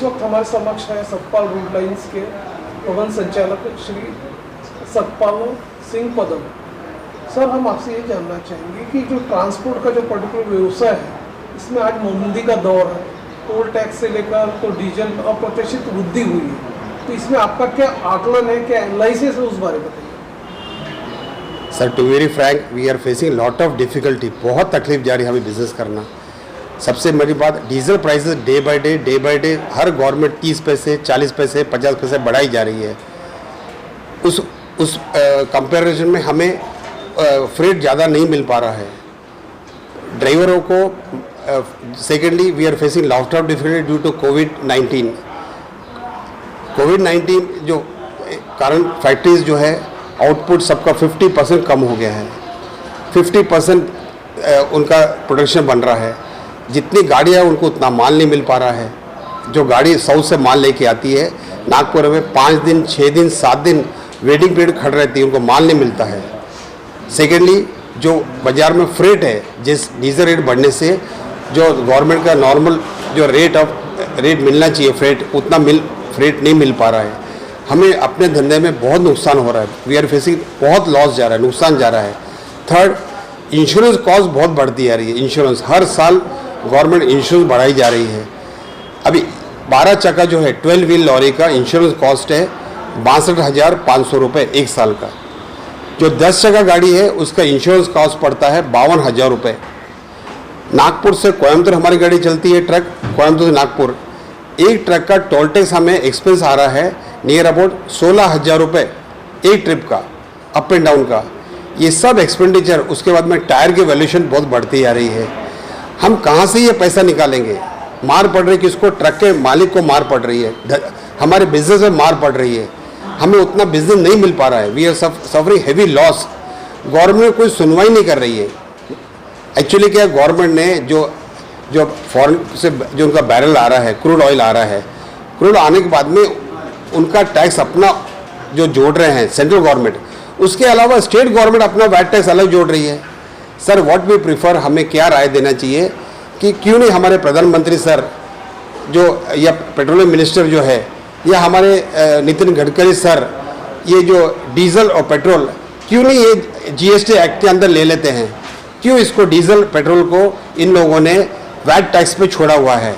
इस वक्त हमारे समक्ष है सतपाल रूट लाइन्स के प्रबंध संचालक श्री सतपाल सिंह पदम। सर, हम आपसे ये जानना चाहेंगे कि जो ट्रांसपोर्ट का जो पर्टिकुलर व्यवसाय है, इसमें आज मंदी का दौर है, टोल टैक्स से लेकर तो डीजल अप्रत्याशित वृद्धि हुई है, तो इसमें आपका क्या आकलन है, क्या एनालिसिस है, उस बारे में बताइए। Sir, to very frank, we are facing lot of difficulty. बहुत तकलीफ जा रही है हमें बिजनेस करना। सबसे बड़ी बात, diesel prices day by day her government 30 पैसे 40 पैसे 50 पैसे बढ़ाई जा रही है। उस कंपैरिजन में हमें फ्रेट ज़्यादा नहीं मिल पा रहा है ड्राइवरों को। Secondly, we are facing lot of difficulty due to कोविड-19 जो कारण फैक्ट्रीज जो है आउटपुट सबका 50% कम हो गया है। 50% उनका प्रोडक्शन बन रहा है। जितनी गाड़ियाँ उनको उतना माल नहीं मिल पा रहा है। जो गाड़ी साउथ से माल लेके आती है, नागपुर में 5 दिन 6 दिन 7 दिन वेटिंग पीरियड खड़ रहती है, उनको माल नहीं मिलता है। सेकेंडली, जो बाज़ार में फ्रेट है, जिस डीजल रेट बढ़ने से जो गवर्नमेंट का नॉर्मल जो रेट मिलना चाहिए उतना फ्रेट नहीं मिल पा रहा है। हमें अपने धंधे में बहुत नुकसान हो रहा है। वी आर फेसिंग बहुत लॉस जा रहा है, नुकसान जा रहा है। थर्ड, इंश्योरेंस कॉस्ट बहुत बढ़ती जा रही है। इंश्योरेंस हर साल गवर्नमेंट इंश्योरेंस बढ़ाई जा रही है। अभी 12 चक्का जो है 12 व्हील लॉरी का इंश्योरेंस कॉस्ट है 62,500 रुपये एक साल का। जो 10 चक्का गाड़ी है उसका इंश्योरेंस कॉस्ट पड़ता है 52,000 रुपये। नागपुर से कोयम्बतूर हमारी गाड़ी चलती है, ट्रक कोयम्बतूर से नागपुर। एक ट्रक का टोल टैक्स हमें एक्सपेंस आ रहा है नियर अबाउट 16,000 रुपये एक ट्रिप का, अप एंड डाउन का। ये सब एक्सपेंडिचर, उसके बाद में टायर की वैल्यूएशन बहुत बढ़ती जा रही है। हम कहाँ से ये पैसा निकालेंगे? मार पड़ रही है किसको? ट्रक के मालिक को मार पड़ रही है, हमारे बिजनेस में मार पड़ रही है। हमें उतना बिजनेस नहीं मिल पा रहा है। We are suffering heavy loss. Government कोई सुनवाई नहीं कर रही है। एक्चुअली क्या, गवर्नमेंट ने जो फॉरेन से जो उनका बैरल आ रहा है, क्रूड ऑयल आ रहा है, क्रूड आने के बाद में उनका टैक्स अपना जो जोड़ रहे हैं सेंट्रल गवर्नमेंट, उसके अलावा स्टेट गवर्नमेंट अपना वैट टैक्स अलग जोड़ रही है। सर, व्हाट वी प्रीफर, हमें क्या राय देना चाहिए कि क्यों नहीं हमारे प्रधानमंत्री सर जो, या पेट्रोलियम मिनिस्टर जो है, या हमारे नितिन गडकरी सर, ये जो डीजल और पेट्रोल क्यों नहीं ये जीएसटी एक्ट के अंदर ले लेते हैं? क्यों इसको डीजल पेट्रोल को इन लोगों ने वैट टैक्स पे छोड़ा हुआ है?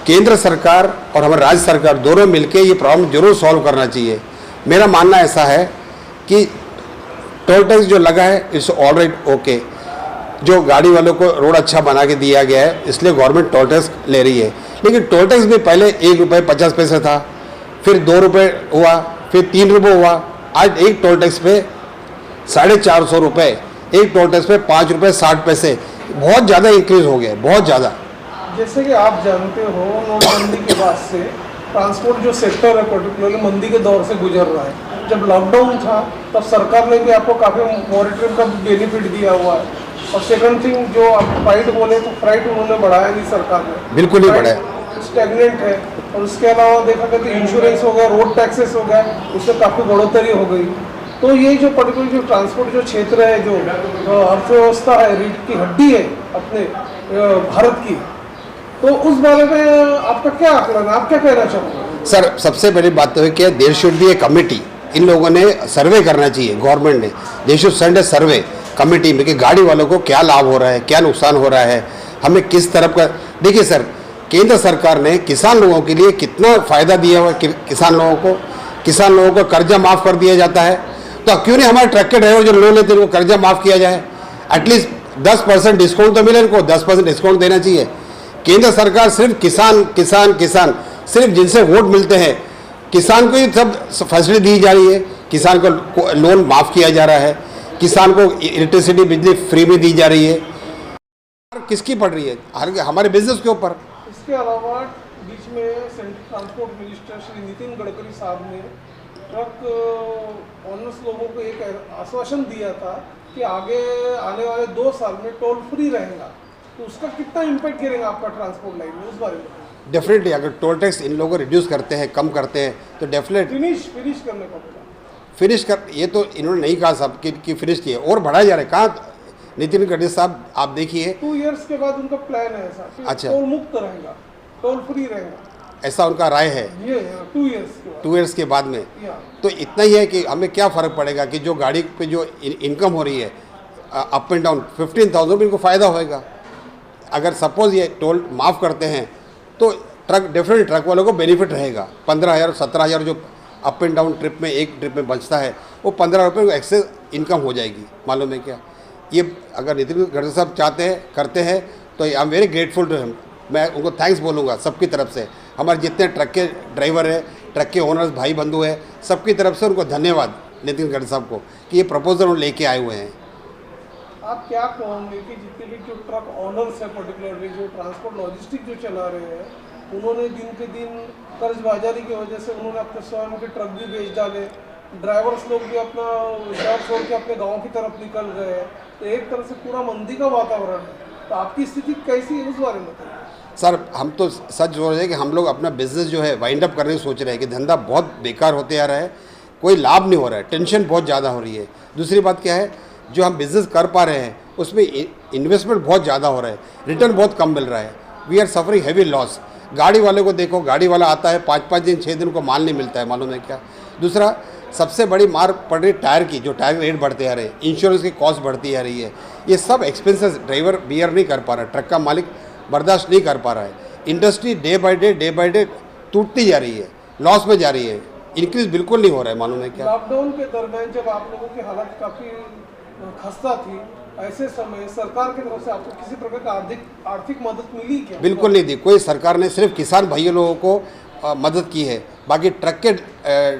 केंद्र सरकार और हमारे राज्य सरकार दोनों मिलकर ये प्रॉब्लम जरूर सॉल्व करना चाहिए। मेरा मानना ऐसा है कि टोल टैक्स जो लगा है इट्स ऑल राइट, ओके। जो गाड़ी वालों को रोड अच्छा बना के दिया गया है, इसलिए गवर्नमेंट टोल टैक्स ले रही है। लेकिन टोल टैक्स भी पहले 1 रुपये 50 पैसे था, फिर 2 रुपये हुआ, फिर 3 रुपये हुआ। आज एक टोल टैक्स पे 450 रुपये, एक टोल टैक्स पे 5 रुपये 60 पैसे, बहुत ज़्यादा इंक्रीज हो गया है, बहुत ज़्यादा। जैसे कि आप जानते हो, नोटबंदी के बाद से ट्रांसपोर्ट जो सेक्टर है पर्टिकुलरली मंदी के दौर से गुजर रहा है। जब लॉकडाउन था तब सरकार ने भी आपको काफ़ी मॉनिटरिंग का बेनिफिट दिया हुआ है। और सेकंड थिंग, जो आप फ्राइट बोले तो फ्राइट उन्होंने बढ़ाया नहीं सरकार ने, बिल्कुल नहीं बढ़ाया, स्टैग्नेंट है। और उसके अलावा देखा गया तो इंश्योरेंस हो गया, रोड टैक्सेस हो गया, उससे काफ़ी बढ़ोतरी हो गई। तो ये जो पर्टिकुलर जो ट्रांसपोर्ट जो क्षेत्र है, जो अर्थव्यवस्था है, रीढ़ की हड्डी है अपने भारत की, तो उस बारे में आपका क्या आकलन है, आप क्या कहना चाहोगे? सर, सबसे बड़ी बात तो है कि there should be a committee. इन लोगों ने सर्वे करना चाहिए, गवर्नमेंट ने। They should send a survey committee में कि गाड़ी वालों को क्या लाभ हो रहा है, क्या नुकसान हो रहा है, हमें किस तरफ का। देखिए सर, केंद्र सरकार ने किसान लोगों के लिए कितना फ़ायदा दिया हुआ है। किसान लोगों को कर्जा माफ़ कर दिया जाता है। तो क्यों नहीं हमारे ट्रक के ड्राइवर जो लोन लेते हैं उनको कर्जा माफ़ किया जाए? एटलीस्ट 10% डिस्काउंट तो मिले, इनको 10% डिस्काउंट देना चाहिए। केंद्र सरकार सिर्फ किसान सिर्फ जिनसे वोट मिलते हैं, किसान को ही सब फैसिलिटी दी जा रही है। किसान को लोन माफ़ किया जा रहा है, किसान को इलेक्ट्रिसिटी बिजली फ्री में दी जा रही है। किसकी पड़ रही है? हमारे बिजनेस के ऊपर। इसके अलावा बीच में central transport minister Shri Nitin Gadkari साहब ने ट्रक ऑनर्स लोगों को एक आश्वासन दिया था कि आगे आने वाले 2 साल में टोल फ्री रहेगा। तो उसका कितना इम्पैक्ट गिरेगा आपका ट्रांसपोर्ट लाइन में, उस बारे में? डेफिनेटली, अगर टोल टैक्स इन लोगों को रिड्यूस करते हैं, कम करते हैं, तो डेफिनेट फिनिश करने का पड़ेगा। फिनिश कर, ये तो इन्होंने नहीं कहा साहब कि फिनिश किए, और बढ़ाया जा रहा है। कहाँ नितिन गडकरी साहब, आप देखिए 2 इयर्स के बाद उनका प्लान है ऐसा, अच्छा, टोल मुक्त रहेगा, टोल फ्री रहेगा। ऐसा उनका राय है ये 2 इयर्स के बाद 2 ईयर्स के बाद में। या तो इतना ही है कि हमें क्या फ़र्क पड़ेगा कि जो गाड़ी पे जो इनकम हो रही है अप एंड डाउन 15,000 इनको फ़ायदा होएगा। अगर सपोज़ ये टोल माफ़ करते हैं तो डेफिनेटली ट्रक वालों को बेनिफिट रहेगा। 15,000 17,000 जो अप एंड डाउन ट्रिप में एक ट्रिप में बचता है वो 15 रुपये एक्सेस इनकम हो जाएगी। मालूम है क्या, ये अगर नितिन गडकरी साहब चाहते हैं करते हैं तो I am very grateful to him. मैं उनको थैंक्स बोलूँगा सबकी तरफ से, हमारे जितने ट्रक के ड्राइवर है, ट्रक के ओनर्स भाई बंधु है, सबकी तरफ से उनको धन्यवाद नितिन गडकरी साहब को कि ये प्रपोजल वो लेके आए हुए हैं। आप क्या कहोगे कि जितने भी जो ट्रक ऑनर्स हैं पर्टिकुलरली जो ट्रांसपोर्ट लॉजिस्टिक जो चला रहे हैं, उन्होंने दिन के दिन कर्जबाजारी की वजह से उन्होंने अपने स्वयं के ट्रक भी बेच डाले, ड्राइवर्स लोग भी अपना शहर छोड़ के अपने गांव की तरफ निकल गए हैं, तो एक तरह से पूरा मंदी का वातावरण है। तो आपकी स्थिति कैसी है उस बारे में बताइए। सर हम तो सच बोल रहे हैं कि हम लोग अपना बिजनेस जो है वाइंड अप करने की सोच रहे हैं कि धंधा बहुत बेकार होते आ रहा है, कोई लाभ नहीं हो रहा है, टेंशन बहुत ज़्यादा हो रही है। दूसरी बात क्या है, जो हम बिज़नेस कर पा रहे हैं उसमें इन्वेस्टमेंट बहुत ज़्यादा हो रहा है, रिटर्न बहुत कम मिल रहा है। We are suffering heavy loss. गाड़ी वाले को देखो, गाड़ी वाला आता है 5-5 दिन 6 दिन को माल नहीं मिलता है, मालूम है क्या। दूसरा सबसे बड़ी मार पड़ रही टायर की, जो टायर रेट बढ़ते आ रहे हैं, इंश्योरेंस की कॉस्ट बढ़ती आ रही है, ये सब एक्सपेंसेस ड्राइवर बियर नहीं कर पा रहा है, ट्रक का मालिक बर्दाश्त नहीं कर पा रहा है। इंडस्ट्री डे बाय डे टूटती जा रही है, लॉस में जा रही है, इंक्रीज बिल्कुल नहीं हो रहा है, मालूम है क्या। लॉकडाउन के दरमियान जब आप लोगों की हालत काफ़ी खस्ता थी, ऐसे समय सरकार की तरफ से आपको किसी प्रकार का आर्थिक मदद मिली क्या? बिल्कुल नहीं दी कोई सरकार ने, सिर्फ किसान भाइयों लोगों को मदद की है। बाकी ट्रक के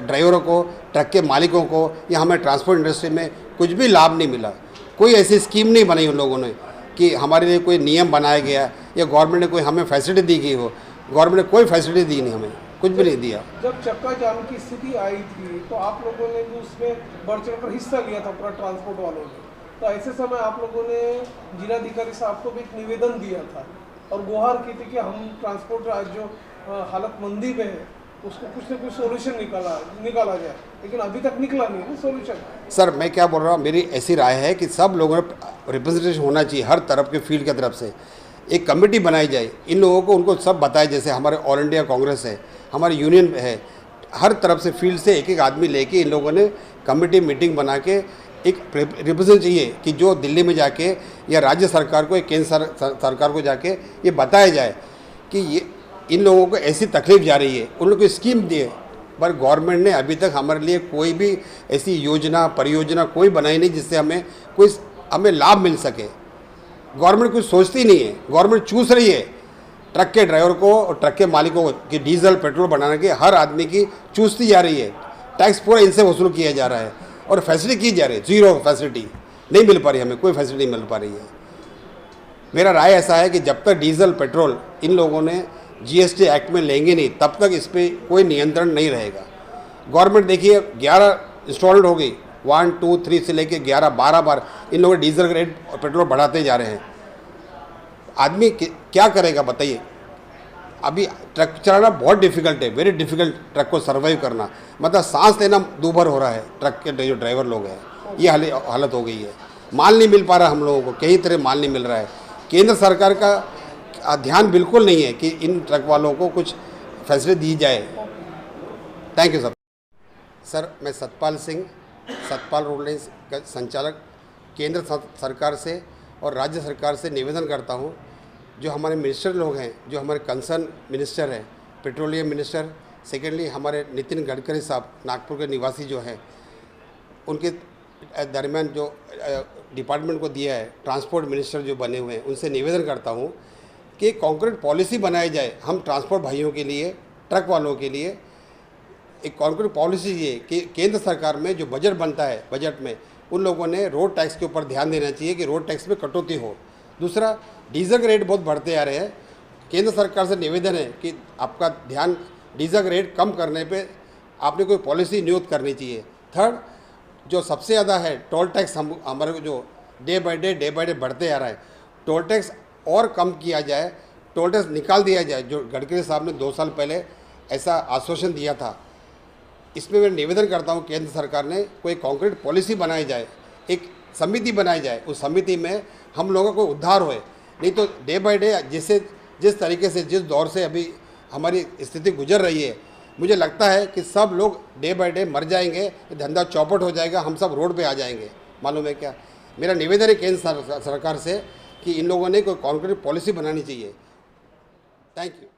ड्राइवरों को, ट्रक के मालिकों को या हमें ट्रांसपोर्ट इंडस्ट्री में कुछ भी लाभ नहीं मिला। कोई ऐसी स्कीम नहीं बनाई उन लोगों ने कि हमारे लिए कोई नियम बनाया गया या गवर्नमेंट ने कोई हमें फैसिलिटी दी गई हो। गवर्नमेंट ने कोई फैसिलिटी दी नहीं, हमें कुछ भी नहीं दिया। जब चक्का जाम की स्थिति आई थी तो आप लोगों ने भी उसमें बढ़ चढ़ कर हिस्सा लिया था, पूरा ट्रांसपोर्ट वालों ने। तो ऐसे समय आप लोगों ने जिलाधिकारी साहब को भी एक निवेदन दिया था और गुहार की थी कि हम ट्रांसपोर्ट आज जो हालत मंदी में है उसको कुछ ना कुछ सोल्यूशन निकाला जाए, लेकिन अभी तक निकला नहीं है सोल्यूशन। सर मैं क्या बोल रहा हूँ, मेरी ऐसी राय है कि सब लोगों ने रिप्रेजेंटेशन होना चाहिए हर तरफ के फील्ड की तरफ से। एक कमेटी बनाई जाए, इन लोगों को उनको सब बताए, जैसे हमारे ऑल इंडिया कांग्रेस है, हमारी यूनियन है, हर तरफ से फील्ड से एक एक आदमी लेके इन लोगों ने कमेटी मीटिंग बना के एक रिप्रेजेंट चाहिए कि जो दिल्ली में जाके या राज्य सरकार को या केंद्र सरकार को जाके ये बताया जाए कि ये इन लोगों को ऐसी तकलीफ जा रही है, उन लोगों को स्कीम दिए। पर गवर्नमेंट ने अभी तक हमारे लिए कोई भी ऐसी योजना परियोजना कोई बनाई नहीं जिससे हमें लाभ मिल सके। गवर्नमेंट कुछ सोचती नहीं है, गवर्नमेंट चूस रही है ट्रक के ड्राइवर को और ट्रक के मालिकों को कि डीजल पेट्रोल बनाने के हर आदमी की चूसती जा रही है। टैक्स पूरा इनसे वसूल किया जा रहा है और फैसिलिटी की जा रही है, जीरो फैसिलिटी नहीं मिल पा रही, हमें कोई फैसिलिटी नहीं मिल पा रही है। मेरा राय ऐसा है कि जब तक डीजल पेट्रोल इन लोगों ने जीएसटी एक्ट में लेंगे नहीं तब तक इस पर कोई नियंत्रण नहीं रहेगा। गवर्नमेंट देखिए 11 इंस्टॉलमेंट हो गई, 1 2 3 से लेके 11-12 बार इन लोगों ने डीजल रेट और पेट्रोल बढ़ाते जा रहे हैं। आदमी क्या करेगा बताइए। अभी ट्रक चलाना बहुत डिफिकल्ट है, वेरी डिफिकल्ट ट्रक को सर्वाइव करना, मतलब सांस लेना दूभर हो रहा है। ट्रक के जो ड्राइवर लोग हैं ये हालत हो गई है, माल नहीं मिल पा रहा हम लोगों को, कई तरह माल नहीं मिल रहा है। केंद्र सरकार का ध्यान बिल्कुल नहीं है कि इन ट्रक वालों को कुछ फैसिलिटी दी जाए। Thank you sir. सर मैं सतपाल सिंह, सतपाल रोड लाइन्स का संचालक, केंद्र सरकार से और राज्य सरकार से निवेदन करता हूँ, जो हमारे मिनिस्टर लोग हैं, जो हमारे कंसर्न मिनिस्टर हैं, पेट्रोलियम मिनिस्टर, सेकेंडली हमारे नितिन गडकरी साहब नागपुर के निवासी जो हैं, उनके दरमियान जो डिपार्टमेंट को दिया है, ट्रांसपोर्ट मिनिस्टर जो बने हुए हैं, उनसे निवेदन करता हूँ कि कॉन्क्रीट पॉलिसी बनाई जाए हम ट्रांसपोर्ट भाइयों के लिए, ट्रक वालों के लिए। एक कॉन्क्रीट पॉलिसी ये कि केंद्र सरकार में जो बजट बनता है, बजट में उन लोगों ने रोड टैक्स के ऊपर ध्यान देना चाहिए कि रोड टैक्स में कटौती हो। दूसरा, डीजल के रेट बहुत बढ़ते आ रहे हैं, केंद्र सरकार से निवेदन है कि आपका ध्यान डीजल के रेट कम करने पे आपने कोई पॉलिसी नियुक्त करनी चाहिए। थर्ड, जो सबसे ज़्यादा है टोल टैक्स, हमारे जो डे बाय डे बढ़ते आ रहा है, टोल टैक्स और कम किया जाए, टोल टैक्स निकाल दिया जाए, जो गडकरी साहब ने 2 साल पहले ऐसा आश्वासन दिया था। इसमें मैं निवेदन करता हूँ केंद्र सरकार ने कोई कॉन्क्रीट पॉलिसी बनाई जाए, एक समिति बनाई जाए, उस समिति में हम लोगों को उद्धार होए। नहीं तो डे बाय डे जिस तरीके से जिस दौर से अभी हमारी स्थिति गुजर रही है, मुझे लगता है कि सब लोग डे बाय डे मर जाएंगे, ये धंधा चौपट हो जाएगा, हम सब रोड पे आ जाएंगे। मालूम है क्या, मेरा निवेदन है केंद्र सरकार से कि इन लोगों ने कोई कॉन्क्रीट पॉलिसी बनानी चाहिए। Thank you.